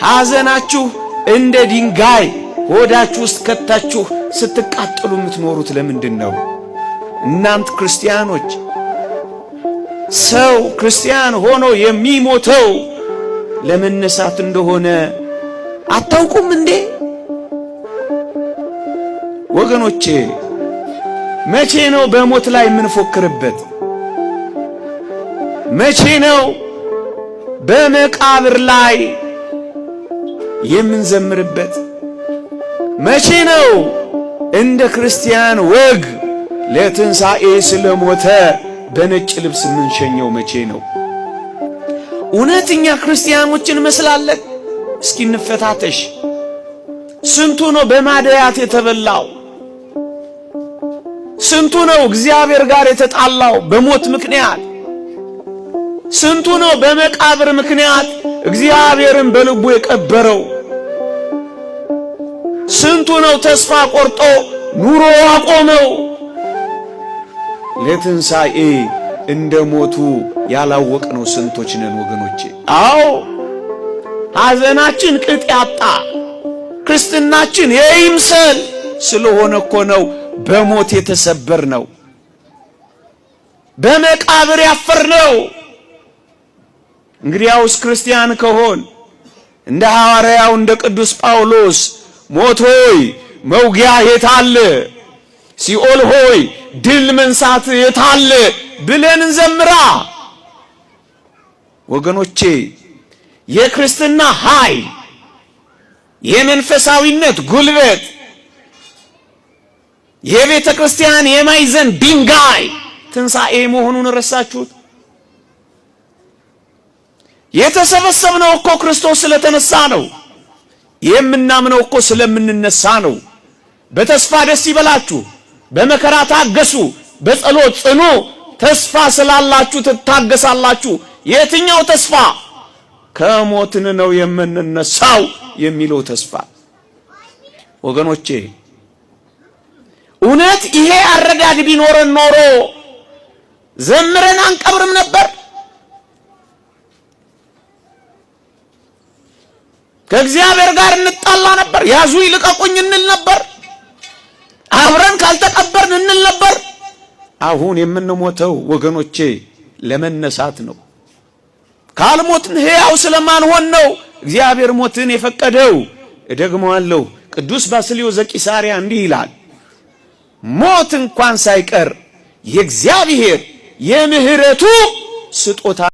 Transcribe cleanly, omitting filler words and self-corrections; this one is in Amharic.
ሐዘናችሁ እንደ ድንጋይ ሆዳችሁ ውስጥ ከታችሁ ስትቃጠሉ የምትኖሩት ለምንድን ነው? እናንተ ክርስቲያኖች ሰው ክርስቲያን ሆኖ የሚሞተው ለመነሳት እንደሆነ አታውቁም እንዴ? ወገኖቼ መቼ ነው በሞት ላይ የምንፎክርበት? መቼ ነው በመቃብር ላይ የምንዘምርበት? መቼ ነው እንደ ክርስቲያን ወግ ለትንሣኤ ስለሞተ በነጭ ልብስ የምንሸኘው? መቼ ነው? እውነተኛ ክርስቲያኖችን እንመስላለን? እስኪ እንፈታተሽ። ስንቱ ነው በማደያት የተበላው? ስንቱ ነው እግዚአብሔር ጋር የተጣላው በሞት ምክንያት? ስንቱ ነው በመቃብር ምክንያት እግዚአብሔርን በልቡ የቀበረው? ስንቱ ነው ተስፋ ቆርጦ ኑሮ አቆመው? ለትንሣኤ እንደ ሞቱ ያላወቅነው ስንቶች ነን ወገኖቼ? አዎ ሐዘናችን ቅጥ ያጣ ክርስትናችን የይምሰል ስለሆነ እኮ ነው በሞት የተሰበር ነው፣ በመቃብር ያፈርነው። እንግዲያውስ ክርስቲያን ከሆን እንደ ሐዋርያው እንደ ቅዱስ ጳውሎስ ሞት ሆይ መውጊያ የታለ? ሲኦል ሆይ ድል መንሳት የታለ? ብለን እንዘምራ። ወገኖቼ የክርስትና ኃይል የመንፈሳዊነት ጉልበት የቤተ ክርስቲያን የማዕዘን ድንጋይ ትንሣኤ መሆኑን ረሳችሁት? የተሰበሰብነው እኮ ክርስቶስ ስለተነሳ ነው። የምናምነው እኮ ስለምንነሳ ነው። በተስፋ ደስ ይበላችሁ፣ በመከራ ታገሱ፣ በጸሎት ጽኑ። ተስፋ ስላላችሁ ትታገሳላችሁ። የትኛው ተስፋ? ከሞትን ነው የምንነሳው የሚለው ተስፋ። ወገኖቼ እውነት ይሄ አረዳድ ቢኖረን ኖሮ ዘምረን አንቀብርም ነበር? ከእግዚአብሔር ጋር እንጣላ ነበር? ያዙ ይልቀቁኝ እንል ነበር? አብረን ካልተቀበርን እንል ነበር? አሁን የምንሞተው ወገኖቼ ለመነሳት ነው። ካልሞትን ሕያው ስለማንሆን ነው እግዚአብሔር ሞትን የፈቀደው። እደግመዋለሁ። ቅዱስ ባስልዮስ ዘቂሳርያ እንዲህ ይላል፣ ሞት እንኳን ሳይቀር የእግዚአብሔር የምህረቱ ስጦታ